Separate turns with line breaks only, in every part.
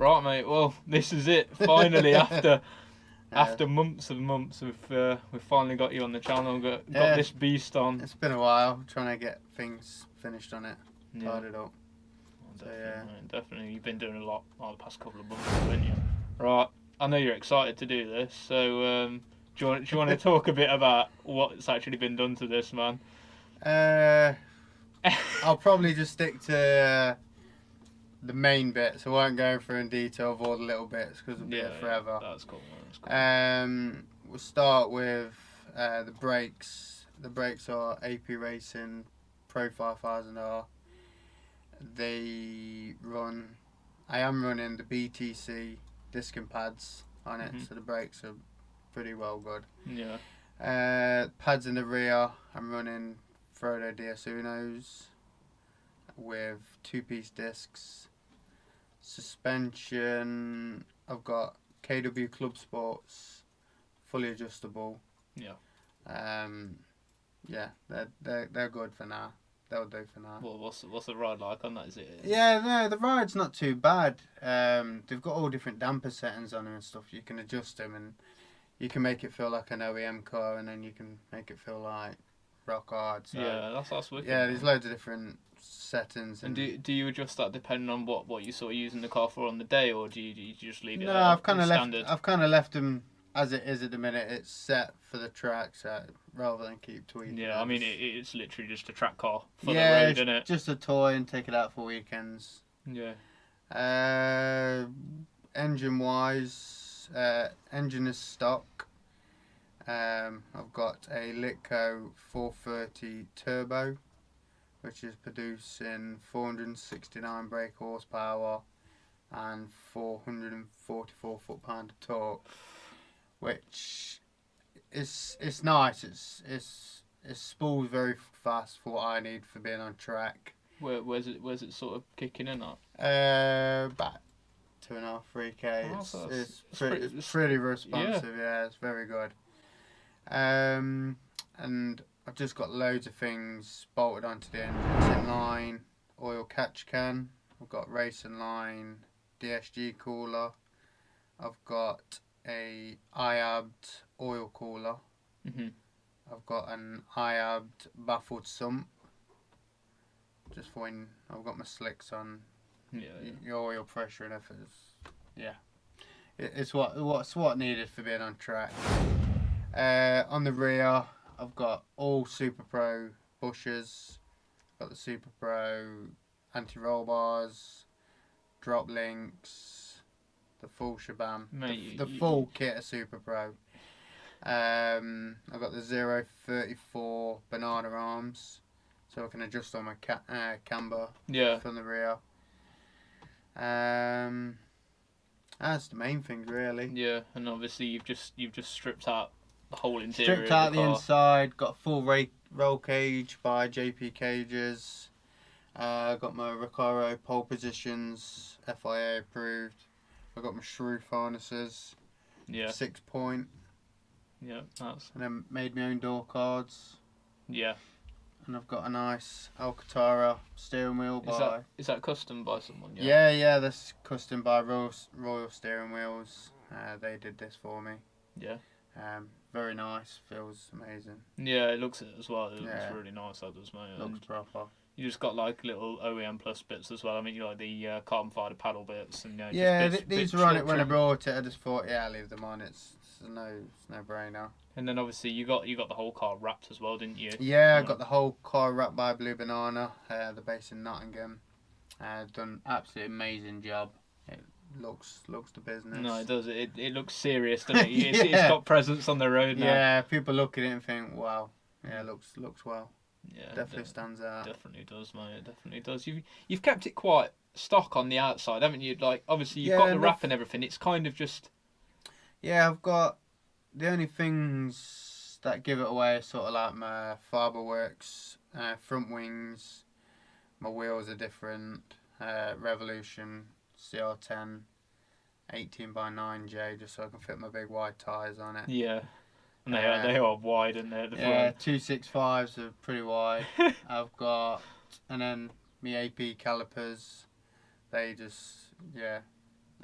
Right, mate. Well, this is it. Finally, after
Yeah.
months and months, we've finally got you on the channel. Got
Yeah.
this beast on.
It's been a while trying to get things finished on it,
Yeah.
tied it up.
Well,
So,
definitely,
yeah.
mate, definitely. You've been doing a lot the past couple of months, haven't you? Right. I know you're excited to do this. So, do you want to talk a bit about what's actually been done to this, man?
I'll probably just stick to the main bits. I won't go through in detail of all the little bits because it'll be there forever.
Yeah, that's cool. That's cool.
We'll start with the brakes. The brakes are AP Racing Pro 5000R. I am running the BTC disc and pads on it, so the brakes are pretty well good.
Yeah.
Pads in the rear, I'm running Frodo DS Unos with 2-piece discs. Suspension, I've got KW Club Sports, fully adjustable.
Yeah.
Yeah, they're good for now. They'll do for now.
Well, what's the ride like on that? Is it?
Yeah, no, the ride's not too bad. They've got all different damper settings on them and stuff. You can adjust them and you can make it feel like an OEM car, and then you can make it feel like rock hard. So,
yeah, that's wicked.
Yeah, there's loads of different settings.
And do you adjust that depending on what you sort of using the car for on the day, or do you just leave it?
No, I've kind of left them as it is at the minute. It's set for the track, so rather than keep tweaking.
Yeah, I mean it's literally just a track car for the road, isn't it?
Just a toy and take it out for weekends.
Yeah.
Engine wise, engine is stock. I've got a Litre 430 turbo, which is producing 469 brake horsepower and 444 foot-pound of torque, which it's nice. It spools very fast for what I need for being on track.
Where's it sort of kicking in at?
About 2.5, 3K.
Oh,
It's pretty responsive. Yeah, it's very good. And I've just got loads of things bolted onto the engine. It's in line, oil catch can. I've got racing line, DSG cooler. I've got a IABD oil cooler. I've got an IABD baffled sump. Just for when I've got my slicks on. Your oil pressure and efforts. Yeah, it's what needed for being on track. On the rear, I've got all Super Pro bushers. Got the Super Pro anti-roll bars, drop links, the full shebang, the full kit of Super Pro. I've got the 034 banana arms, so I can adjust on my camber from the rear. That's the main things really.
Yeah, and obviously you've just stripped out the whole interior.
Stripped out the inside. Got full roll cage by JP Cages. Got my Recaro pole positions, FIA approved. I got my Shrew harnesses.
Yeah.
6-point.
Yeah, that's.
And then made my own door cards.
Yeah.
And I've got a nice Alcantara steering wheel by.
Is that custom by someone?
Yeah, that's custom by Royal Steering Wheels. They did this for me.
Yeah.
Very nice. Feels amazing.
Yeah, it looks it as well. It looks really nice. That does, mate.
Looks proper.
You just got like little OEM plus bits as well. I mean, you like the carbon fibre paddle bits and
these were on it when I brought it. I just thought, I'll leave them on. It's no brainer.
And then obviously you got the whole car wrapped as well, didn't you?
Yeah, I got the whole car wrapped by Blue Banana. The base in Nottingham. Done absolutely amazing job. It looks the business.
No, it does. It looks serious, doesn't it? It's got presence on the road now.
Yeah, people look at it and think, wow. Yeah, it looks well.
Yeah,
definitely stands out.
Definitely does, mate. It definitely does. You've kept it quite stock on the outside, haven't you? Like obviously you've got the wrap and everything. It's kind of just.
Yeah, I've got the only things that give it away are sort of like my Fiberworks front wings. My wheels are different. Revolution CR10 18x9J, just so I can fit my big wide tyres on it.
Yeah. And they are wide, and they're the
front. 265s are pretty wide. I've got, and then my AP calipers, they just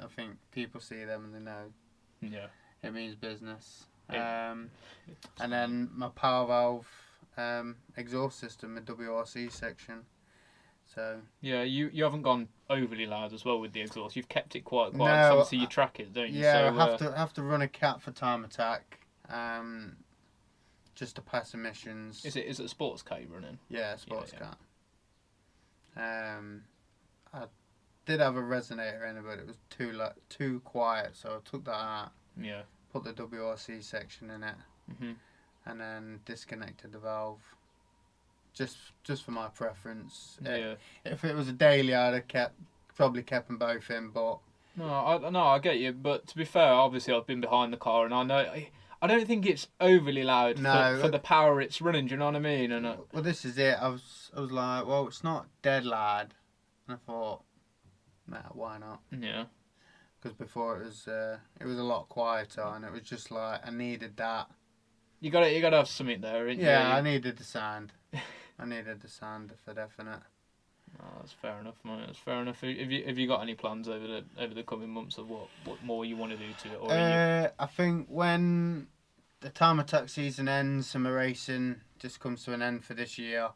I think people see them and they know
Yeah.
it means business.
It-
And then my power valve exhaust system, a WRC section. So
Yeah, you haven't gone overly loud as well with the exhaust. You've kept it quite quiet.
No,
'Cause obviously you track it, don't you?
yeah,
So,
I have to run a cat for time attack, just to pass emissions.
is it a sports car you're running?
Yeah, sports
yeah.
cat. I did have a resonator in it, but it was too quiet, so I took that out,
Yeah.
put the WRC section in it, and then disconnected the valve. Just for my preference.
Yeah.
If it was a daily, I'd have probably kept them both in, but
No, I get you. But to be fair, obviously I've been behind the car, and I know I don't think it's overly loud for the power it's running. Do you know what I mean? And
well, this is it. I was like, well, it's not dead loud, and I thought, nah, why not?
yeah.
Because before it was a lot quieter, and it was just like I needed that.
You got to have something there, ain't you?
Yeah, I needed the sound. I needed the sound for definite.
Oh, that's fair enough, mate. That's fair enough. Have you got any plans over the coming months of what more you want to do to it? Or
I think when the time attack season ends and my racing just comes to an end for this year,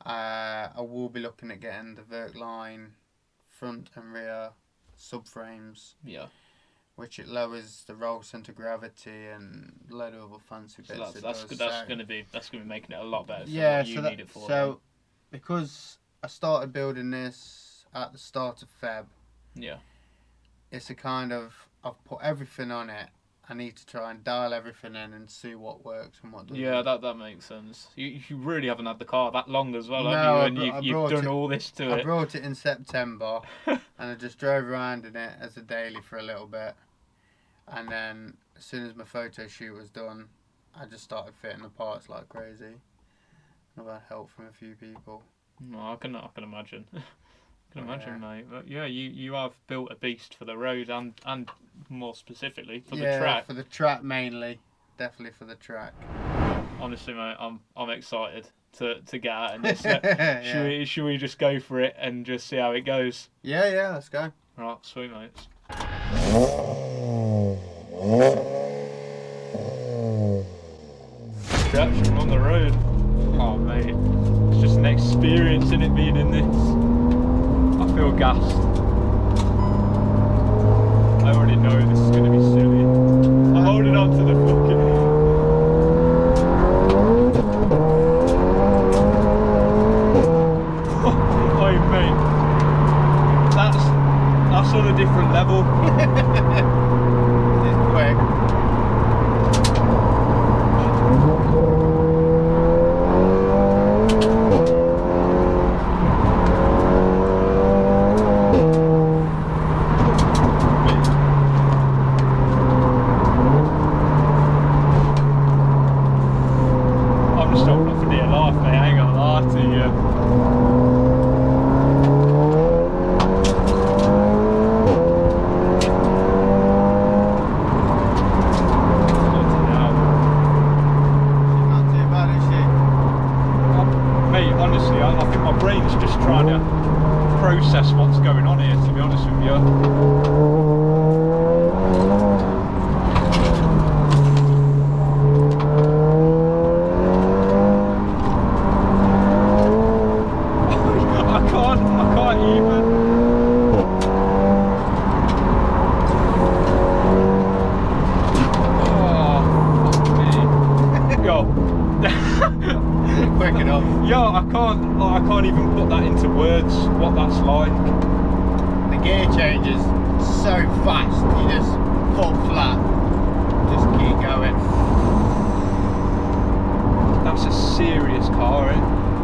I will be looking at getting the vert line front and rear subframes.
Yeah.
Which it lowers the roll centre of gravity and a load of other fancy bits.
So that's going to be making it a lot better. For what you need it for.
So because I started building this at the start of Feb.
Yeah.
It's a kind of I've put everything on it. I need to try and dial everything in and see what works and what doesn't.
Yeah, that makes sense. You really haven't had the car that long as well,
No,
have you? And you've done all this to it.
I brought it in September and I just drove around in it as a daily for a little bit. And then as soon as my photo shoot was done, I just started fitting the parts like crazy. I've had help from a few people.
No, I can imagine. I can imagine, mate. But yeah, you have built a beast for the road and more specifically for the track.
For the track mainly. Definitely for the track.
Honestly, mate, I'm excited to get out and just should we just go for it and just see how it goes?
Yeah, let's go.
Right, sweet, mate. Traction on the road. Oh, mate, it's just an experience in it being in this. I feel gassed. I already know this is going to be silly. I'm holding on to the fucking... Oh, mate, that's on a different level.
It's quick.
I'm just holding on for dear life, mate. I ain't gonna lie to you. Honestly, I think my brain's just trying to process what's going on here, to be honest with you. I can't even. Oh, fuck me. Yo.
Quick enough.
Yo, I can't even put that into words, what that's like.
The gear changes so fast, you just fall flat. Just keep going.
That's a serious car, eh?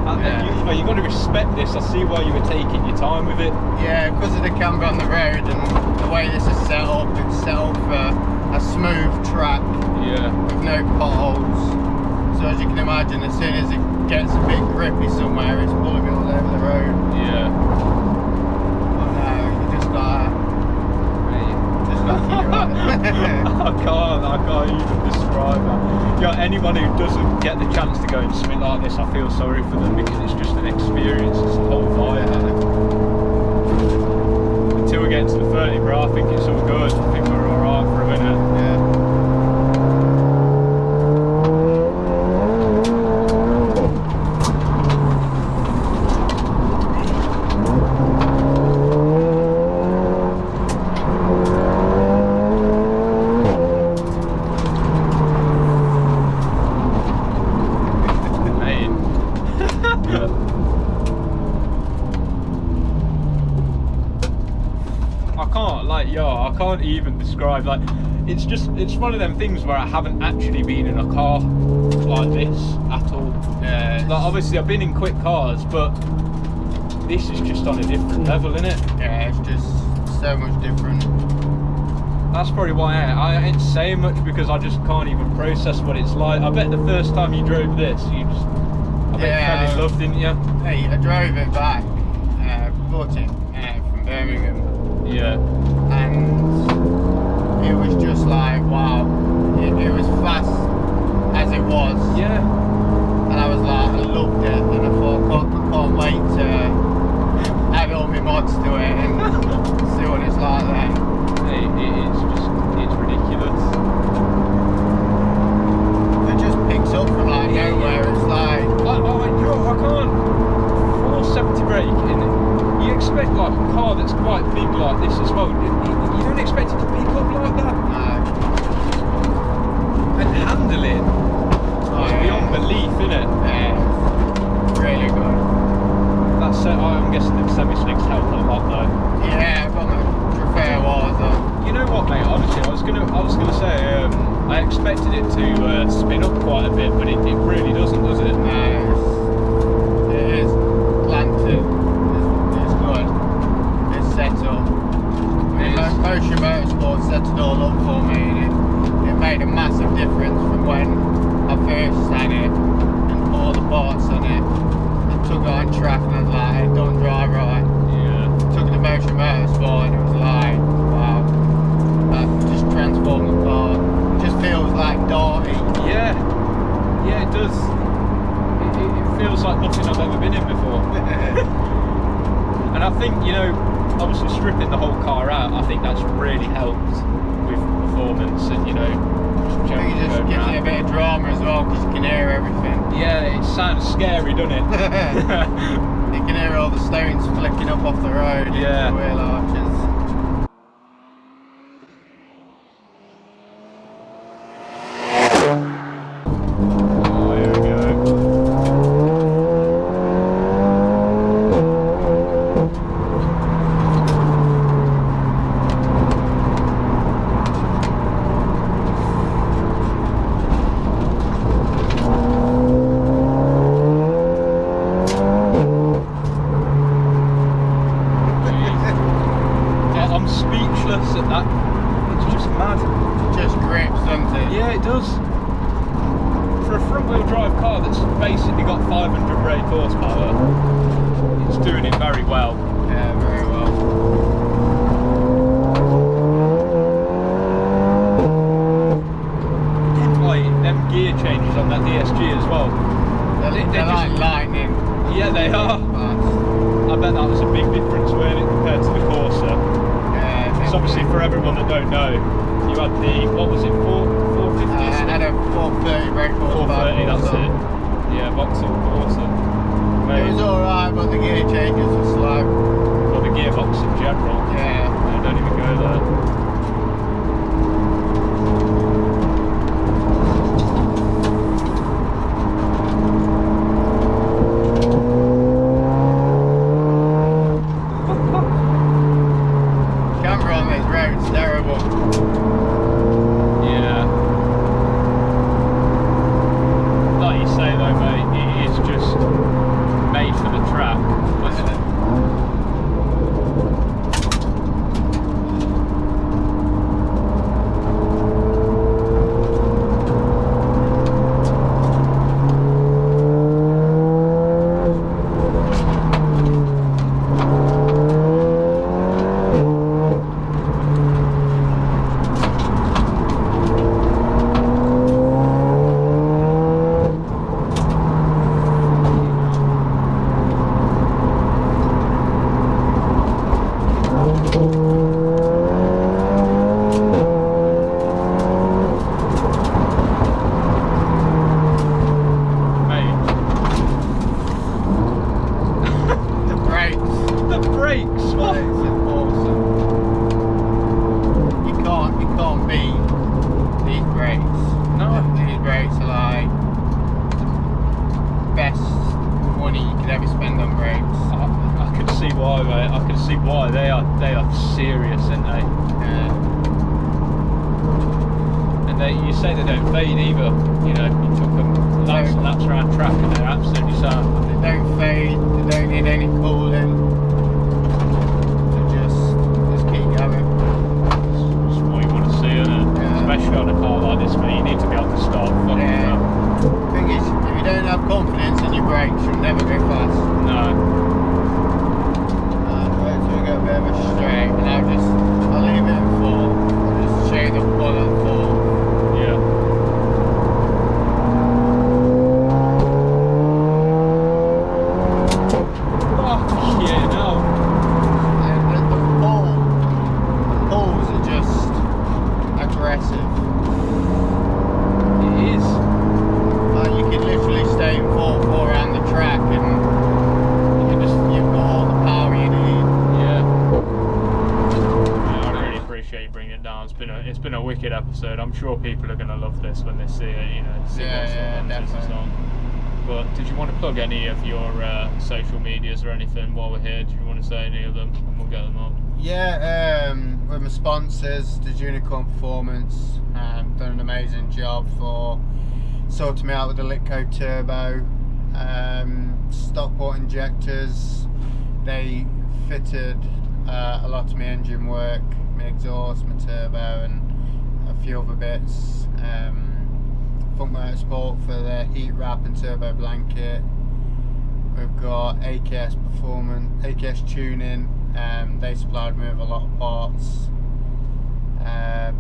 Yeah.
You've got to respect this. I see why you were taking your time with it.
Yeah, because of the camber on the road and the way this is set up, it's set up for a smooth track
Yeah.
with no potholes. So as you can imagine, as soon as it gets a bit grippy somewhere, it's pulling me all over the road.
Yeah.
But no, you just gotta keep running.
I can't even describe that. Yeah, anyone who doesn't get the chance to go and something like this, I feel sorry for them because it's just an experience, it's a whole vibe. Until we get to the 30, bro, I think it's like, yo, I can't even describe. Like, it's one of them things where I haven't actually been in a car like this at all.
Yeah.
Like, obviously, I've been in quick cars, but this is just on a different level, isn't it?
Yeah, it's just so much different.
That's probably why I ain't saying much, because I just can't even process what it's like. I bet the first time you drove this, I bet you fell in love, didn't you?
Hey, I drove it back, bought it from Birmingham.
Yeah.
And it was just like, wow, it was fast as it was.
Yeah.
And I was like, I loved it, and I thought, I can't wait to add all my mods to it and see what it's like there.
It's ridiculous.
It just picks up from like nowhere. It's like,
I can't 470 brake, and you expect like a car that's quite big like this as well. You don't expect it to pick up like that.
no.
And handling, it's beyond belief, isn't it?
Yeah, it's really good.
That's I'm guessing the semi-slicks help a lot though.
Yeah, I've got my Trafair wires on.
You know what, mate? Honestly, I was gonna say I expected it to spin up quite a bit, but it really doesn't, does it?
No, it is planted. It's good. It's set up. Motion Motorsport set it all up for me, and it made a massive difference from when I first had it and put all the parts on it and took it on track, and I was like, it don't drive right.
Yeah.
Took it to Motion Motorsport, and it was like, wow, that just transformed the car. It just feels like dirty.
Yeah. Yeah, it does. It feels like nothing I've ever been in before. And I think, obviously stripping the whole car out, I think that's really helped with performance and,
I think it just gives it a bit of drama as well, because you can hear everything.
Yeah, it sounds scary, doesn't it?
You can hear all the stones flicking up off the road.
Yeah.
Into the wheel arches.
Oh, here we go. I'm speechless at that. It's just mad.
Just grips, doesn't it?
Yeah, it does. For a front-wheel drive car that's basically got 500 brake horsepower, it's doing it very well.
Yeah, very well.
Them gear changes on that DSG as well.
They're like lightning.
Yeah, they are.
Fast.
I bet that was a big difference, weren't it, compared to the Corsa?
Yeah,
Because obviously, for everyone that don't know, you had the, what was it, 450?
I had a 430 brake horsepower.
430, that's
Corsa.
it. Yeah, Vauxhall Corsa.
It was alright, but the gear changes were slow.
Well, the gearbox in general.
Yeah.
No, don't even go there.
Camera on this road's terrible.
Yeah. Like you say though, mate, it is just made for the track. why, mate. I can see why. They are serious, aren't they?
Yeah.
And you say they don't fade either. You know, you took them laps around track and they're absolutely sound.
They don't fade. They don't need any cooling. They just keep going.
That's what you want to see, isn't it?
Yeah.
Especially on a car like this, where you need to be able to start fucking
Yeah.
up.
Thing is, if you don't have confidence in your brakes, you'll never go fast.
No.
Right, so we got a bit of a straight, and I'll leave it at 4. I'll just show you the pull at 4.
Yeah. Oh, yeah, no.
And the pulls are just aggressive.
It is.
You can literally stay in 4-4 around the track, and you've got all the power you need.
Yeah, I really appreciate you bringing it down. It's been a wicked episode. I'm sure people are going to love this when they see it. You know, see what sort of emphasis it's on. But did you want to plug any of your social medias or anything while we're here? Do you want to say any of them, and we'll get them up?
Yeah, with my sponsors, the Unicorn Performance, done an amazing job for sorting me out with the Litre turbo. Stock port injectors, they fitted a lot of my engine work, my exhaust, my turbo, and a few other bits. Funk Motorsport for their heat wrap and turbo blanket. We've got AKS Performance, AKS Tuning. They supplied me with a lot of parts.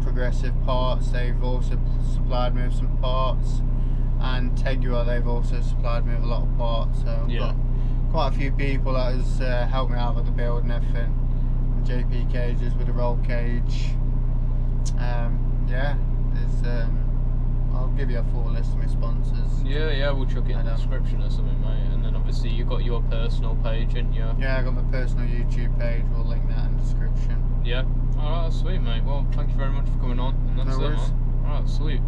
Progressive Parts, they've also supplied me with some parts. And Tegua, they've also supplied me with a lot of parts. So I've got quite a few people that has helped me out with the build and everything. JP cages with the roll cage. Yeah, there's I'll give you a full list of my sponsors.
Yeah, we'll chuck it in the description or something, mate. And then obviously you got your personal page, haven't you?
Yeah, I got my personal YouTube page. We'll link that in the description.
Yeah. Alright, sweet, mate. Well, thank you very much for coming on. And that's
No worries.
Alright, sweet.